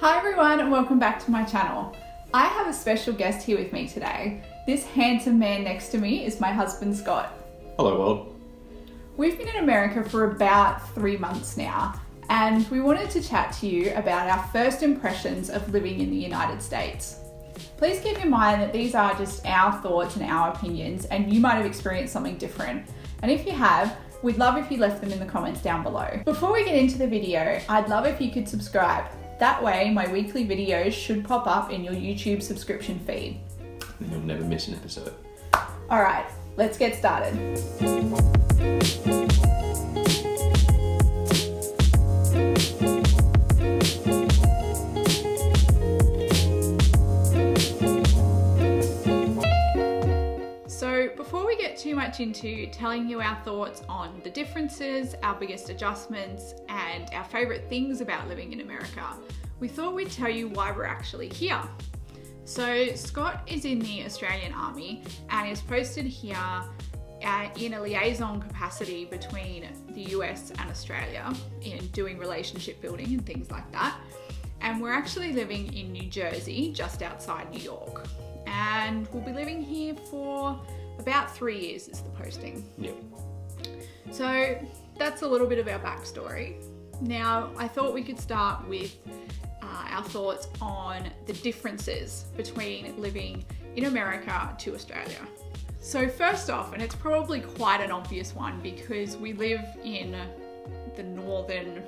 Hi everyone and welcome back to my channel. I have a special guest here with me today. This handsome man next to me is my husband Scott. Hello world. We've been in America for about 3 months now and we wanted to chat to you about our first impressions of living in the United States. Please keep in mind that these are just our thoughts and our opinions and you might have experienced something different. And if you have, we'd love if you left them in the comments down below. Before we get into the video, I'd love if you could subscribe. That way, my weekly videos should pop up in your YouTube subscription feed. And you'll never miss an episode. All right, let's get started. So before we get too much into telling you our thoughts on the differences, our biggest adjustments, and our favorite things about living in America, we thought we'd tell you why we're actually here. So Scott is in the Australian Army and is posted here in a liaison capacity between the US and Australia in doing relationship building and things like that. And we're actually living in New Jersey, just outside New York. And we'll be living here for about 3 years is the posting. Yep. So that's a little bit of our backstory. Now, I thought we could start with our thoughts on the differences between living in America to Australia. So first off, and it's probably quite an obvious one because we live in the northern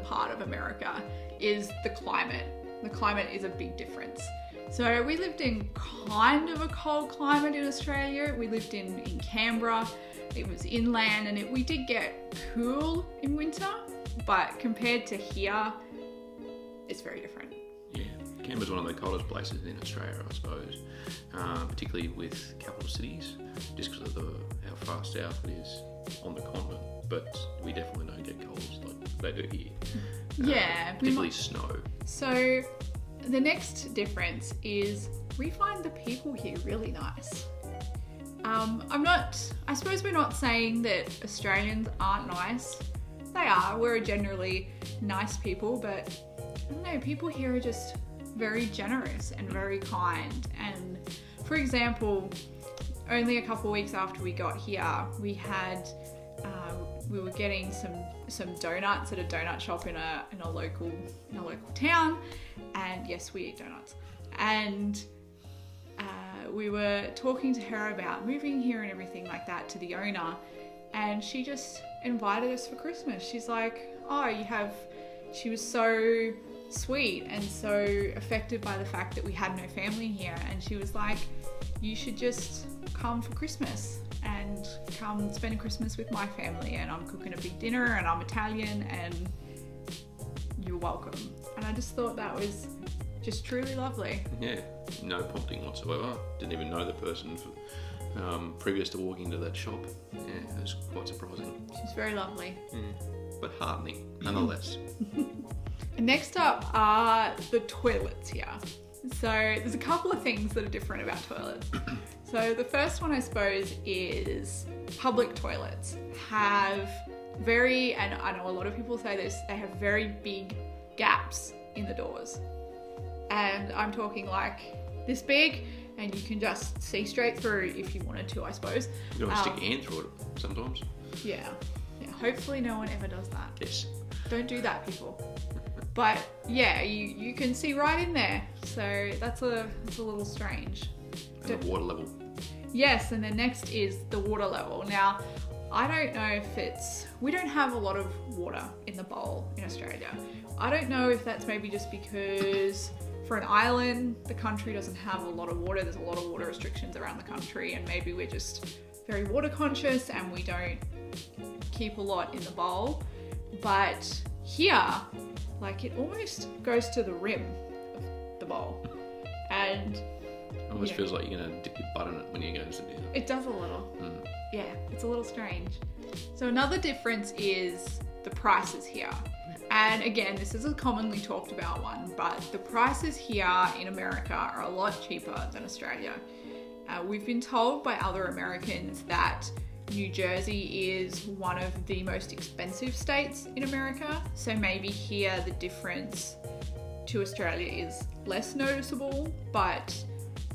part of America, is the climate. The climate is a big difference. So we lived in kind of a cold climate in Australia. We lived in Canberra. It was inland and we did get cool in winter, but compared to here, it's very different. Yeah, Canberra's one of the coldest places in Australia, I suppose, particularly with capital cities, just because of how far south it is on the continent. But we definitely don't get colds like they do here. Yeah. Particularly snow. So the next difference is we find the people here really nice. I suppose we're not saying that Australians aren't nice. They are. We're generally nice people, but I don't know, people here are just very generous and very kind. And for example, only a couple of weeks after we got here, we were getting some donuts at a donut shop in a local town, and yes, we eat donuts. And we were talking to her about moving here and everything like that, to the owner, and she just invited us for Christmas. She's like, she was so sweet and so affected by the fact that we had no family here, and she was like, you should just come for Christmas and come spend Christmas with my family, and I'm cooking a big dinner and I'm Italian and you're welcome. And I just thought that was just truly lovely. Yeah, no prompting whatsoever. Didn't even know the person previous to walking into that shop. Yeah, it was quite surprising. She's very lovely. But heartening, nonetheless. And next up are the toilets here. So there's a couple of things that are different about toilets. So the first one, I suppose, is public toilets have and I know a lot of people say this, they have very big gaps in the doors. And I'm talking like this big, and you can just see straight through if you wanted to, I suppose. You want to stick your hand through it sometimes. Yeah. Hopefully no one ever does that. Yes. Don't do that, people. But yeah, you can see right in there. So that's a little strange. And the water level. Yes, and then next is the water level. Now, I don't know if we don't have a lot of water in the bowl in Australia. I don't know if that's maybe just because for an island, the country doesn't have a lot of water. There's a lot of water restrictions around the country, and maybe we're just very water conscious and we don't keep a lot in the bowl. But here, like, it almost goes to the rim of the bowl. And it almost feels like you're going to dip your butt in it when you go to sit down. It does a little. Yeah, it's a little strange. So another difference is the prices here. And again, this is a commonly talked about one, but the prices here in America are a lot cheaper than Australia. We've been told by other Americans that New Jersey is one of the most expensive states in America. So maybe here the difference to Australia is less noticeable, but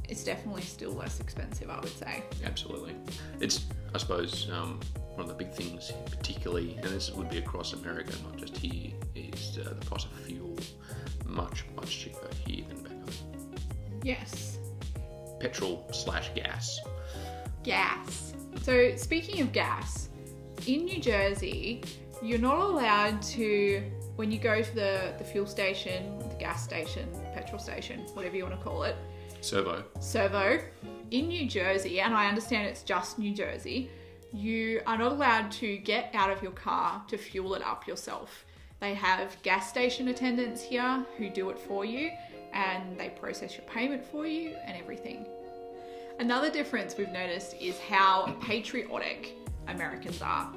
it's definitely still less expensive, I would say. Absolutely. It's, I suppose, one of the big things, particularly, and this would be across America, not just here, is the price of fuel much cheaper here than back home. Yes. Petrol/gas. Gas. So speaking of gas, in New Jersey, you're not allowed to, when you go to the fuel station, the gas station, petrol station, whatever you want to call it, Servo, in New Jersey, and I understand it's just New Jersey, you are not allowed to get out of your car to fuel it up yourself. They have gas station attendants here who do it for you, and they process your payment for you and everything. Another difference we've noticed is how patriotic Americans are.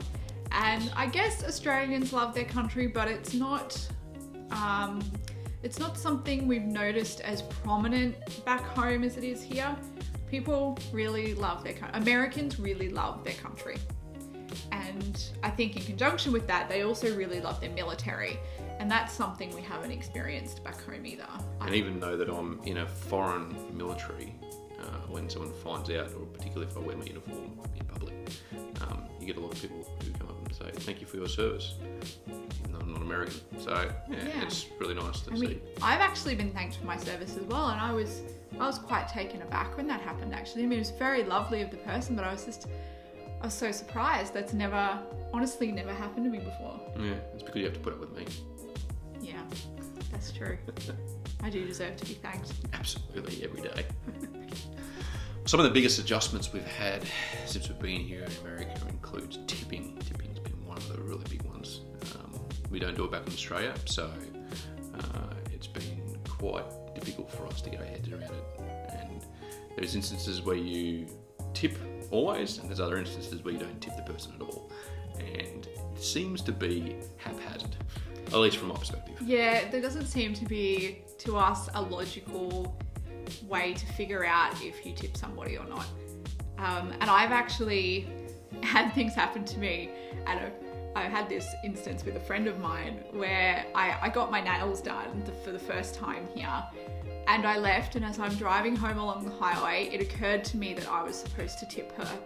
And I guess Australians love their country, but it's not something we've noticed as prominent back home as it is here. People really love their country. Americans really love their country. And I think in conjunction with that, they also really love their military. And that's something we haven't experienced back home either. And even though that I'm in a foreign military, when someone finds out, or particularly if I wear my uniform in public, you get a lot of people who come up and say, thank you for your service. Even though I'm not American. So yeah. It's really nice to see. I've actually been thanked for my service as well, and I was quite taken aback when that happened actually. I mean, it was very lovely of the person, but I was so surprised. That's honestly never happened to me before. Yeah, it's because you have to put up with me. Yeah, that's true. I do deserve to be thanked. Absolutely, every day. Some of the biggest adjustments we've had since we've been here in America includes tipping. Tipping's been one of the really big ones. We don't do it back in Australia, so it's been quite difficult for us to get our heads around it. And there's instances where you tip always, and there's other instances where you don't tip the person at all. And it seems to be haphazard, at least from my perspective. Yeah, there doesn't seem to be, to us, a logical way to figure out if you tip somebody or not. And I've actually had things happen to me, and I had this instance with a friend of mine where I got my nails done for the first time here, and I left, and as I'm driving home along the highway, it occurred to me that I was supposed to tip her.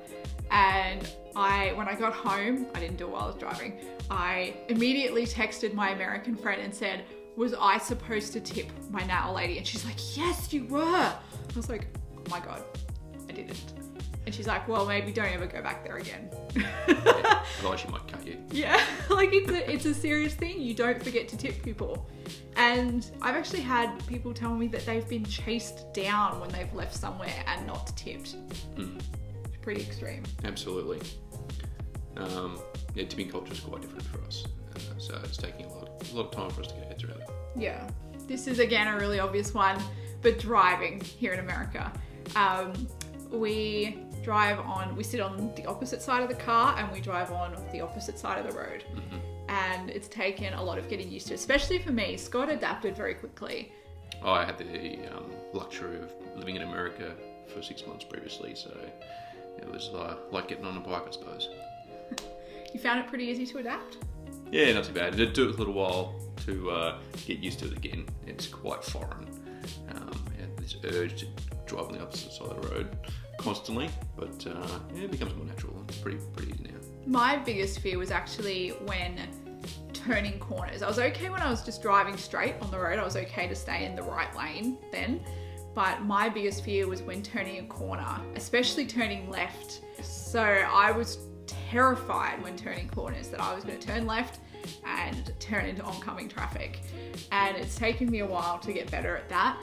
And when I got home, I didn't do it while I was driving, I immediately texted my American friend and said, was I supposed to tip my nail lady? And she's like, yes, you were. I was like, oh my God, I didn't. And she's like, well, maybe don't ever go back there again. Otherwise she might cut you. Yeah, like it's a serious thing. You don't forget to tip people. And I've actually had people tell me that they've been chased down when they've left somewhere and not tipped. It's pretty extreme. Absolutely. Tipping culture is quite different for us. So it's taking a lot of time for us to get our heads around it. Yeah. This is, again, a really obvious one, but driving here in America. We sit on the opposite side of the car, and we drive on the opposite side of the road. Mm-hmm. And it's taken a lot of getting used to, especially for me. Scott adapted very quickly. I had the luxury of living in America for 6 months previously, so it was like getting on a bike, I suppose. You found it pretty easy to adapt? Yeah, not too bad. It took a little while to get used to it again. It's quite foreign. This urge to drive on the opposite side of the road constantly, but it becomes more natural and pretty easy now. My biggest fear was actually when turning corners. I was okay when I was just driving straight on the road. I was okay to stay in the right lane then. But my biggest fear was when turning a corner, especially turning left. So I was terrified when turning corners that I was going to turn left and turn into oncoming traffic. And it's taken me a while to get better at that.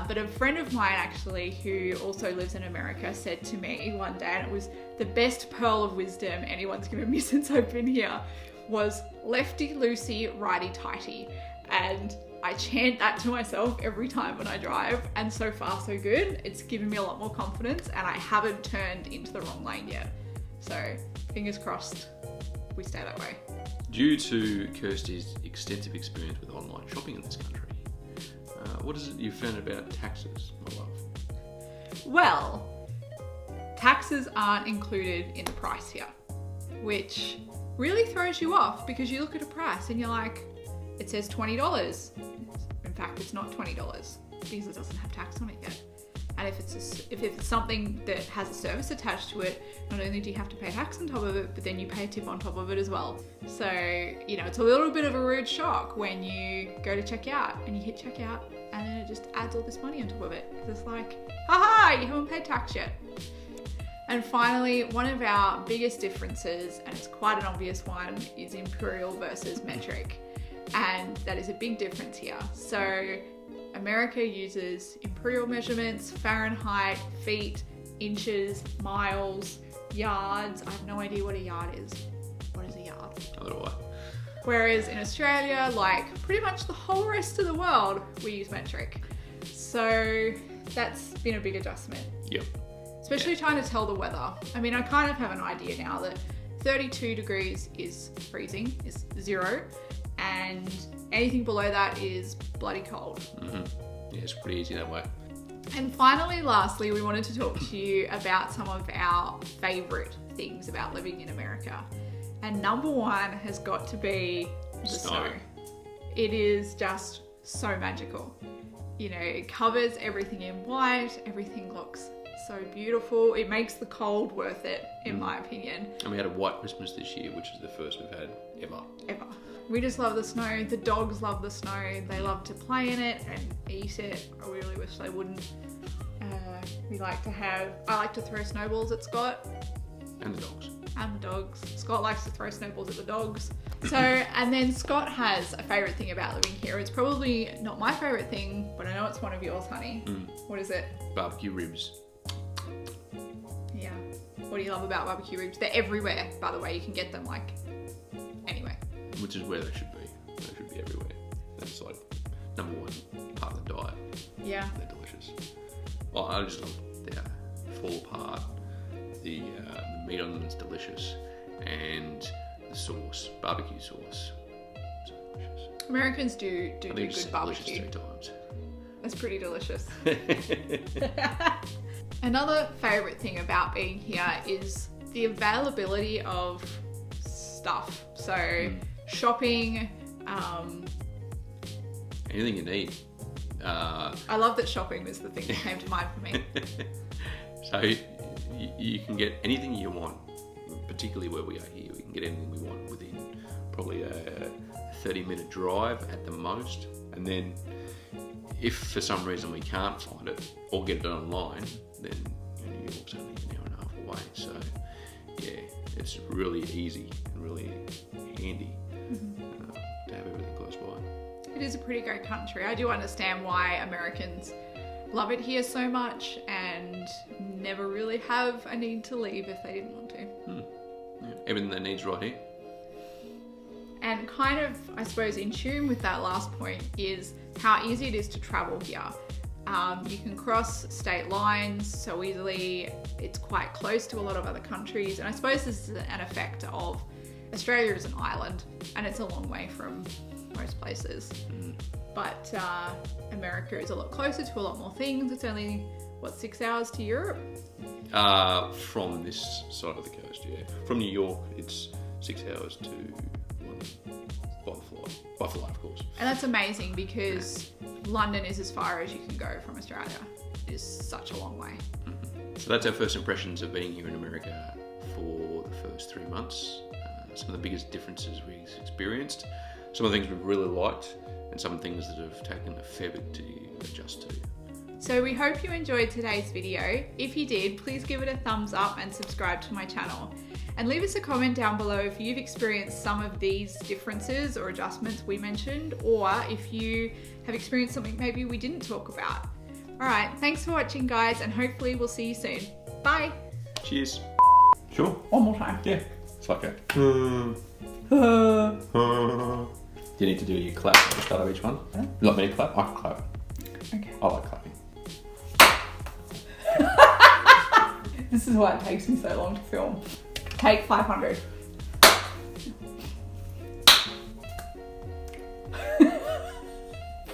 But a friend of mine actually, who also lives in America, said to me one day, and it was the best pearl of wisdom anyone's given me since I've been here, was lefty loosey, righty tighty. And I chant that to myself every time when I drive, and so far so good. It's given me a lot more confidence, and I haven't turned into the wrong lane yet. So fingers crossed we stay that way. Due to Kirsty's extensive experience with online shopping in this country, what is it you found about taxes, my love? Well, taxes aren't included in the price here, which really throws you off because you look at a price and you're like, it says $20. In fact, it's not $20 because it doesn't have tax on it yet. And if it's something that has a service attached to it, not only do you have to pay tax on top of it, but then you pay a tip on top of it as well. So, it's a little bit of a rude shock when you go to check out and you hit checkout and then it just adds all this money on top of it. It's like, haha, you haven't paid tax yet. And finally, one of our biggest differences, and it's quite an obvious one, is imperial versus metric. And that is a big difference here. So America uses imperial measurements, Fahrenheit, feet, inches, miles, yards. I have no idea what a yard is. What is a yard? Neither do I. Whereas in Australia, like pretty much the whole rest of the world, we use metric. So that's been a big adjustment. Yep. Especially trying to tell the weather. I mean, I kind of have an idea now that 32 degrees is freezing, is 0, and anything below that is bloody cold. Mm-hmm. Yeah, it's pretty easy that way. And finally, lastly, we wanted to talk to you about some of our favourite things about living in America. And number one has got to be the snow. It is just so magical. It covers everything in white, everything looks so beautiful. It makes the cold worth it, in my opinion. And we had a white Christmas this year, which is the first we've had ever. We just love the snow. The dogs love the snow. They love to play in it and eat it. I really wish they wouldn't. I like to throw snowballs at Scott. And the dogs. And the dogs. Scott likes to throw snowballs at the dogs. So, and then Scott has a favourite thing about living here. It's probably not my favourite thing, but I know it's one of yours, honey. What is it? Barbecue ribs. Yeah. What do you love about barbecue ribs? They're everywhere, by the way. You can get them anywhere. Which is where they should be. They should be everywhere. That's like number one part of the diet. Yeah. They're delicious. Well, I just love they fall apart. The meat on them is delicious, and the sauce, barbecue sauce, so delicious. Americans do good barbecue. Delicious 3 times. That's pretty delicious. Another favourite thing about being here is the availability of stuff. So shopping, anything you need. I love that shopping was the thing that came to mind for me. So you can get anything you want, particularly where we are here. We can get anything we want within probably a 30-minute drive at the most. And then if for some reason we can't find it or get it online, then New York's only an hour and a half away. So yeah, it's really easy and really handy to have everything close by. It is a pretty great country. I do understand why Americans love it here so much and never really have a need to leave if they didn't want to. Yeah. Everything they need's right here. And kind of, I suppose, in tune with that last point is how easy it is to travel here. You can cross state lines so easily. It's quite close to a lot of other countries. And I suppose this is an effect of Australia as an island, and it's a long way from most places. But America is a lot closer to a lot more things. It's only, 6 hours to Europe? From this side of the coast, yeah. From New York, it's 6 hours to London by flight, of course. And that's amazing because London is as far as you can go from Australia. It is such a long way. So that's our first impressions of being here in America for the first 3 months. Some of the biggest differences we've experienced, some of the things we've really liked, and some things that have taken a fair bit to adjust to. So we hope you enjoyed today's video. If you did, please give it a thumbs up and subscribe to my channel. And leave us a comment down below if you've experienced some of these differences or adjustments we mentioned, or if you have experienced something maybe we didn't talk about. All right, thanks for watching, guys, and hopefully we'll see you soon. Bye. Cheers. Sure. One more time. Yeah. It's like a... Do you need to do your clap at the start of each one? Huh? You like me to clap? I can clap. Okay. I like clapping. This is why it takes me so long to film. Take 500.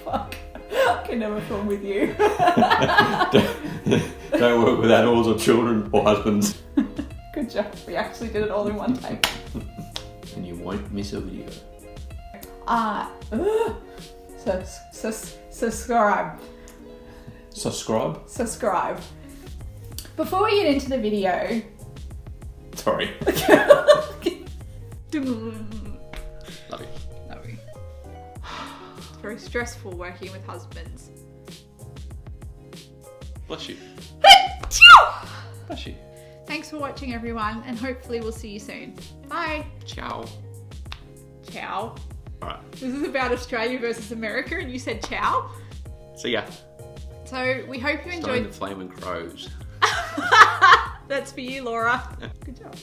Fuck. I can never film with you. Don't work with animals or children or husbands. Good job. We actually did it all in one take. And you won't miss a video. Subscribe. Subscribe. Before we get into the video... Sorry. Love you. Love you. It's very stressful working with husbands. Bless you. Bless you. Thanks for watching, everyone, and hopefully we'll see you soon. Bye. Ciao. Ciao. Alright. This is about Australia versus America, and you said ciao? See ya. So we hope you Stone enjoyed. the Flaming Crows. That's for you, Laura. Good job.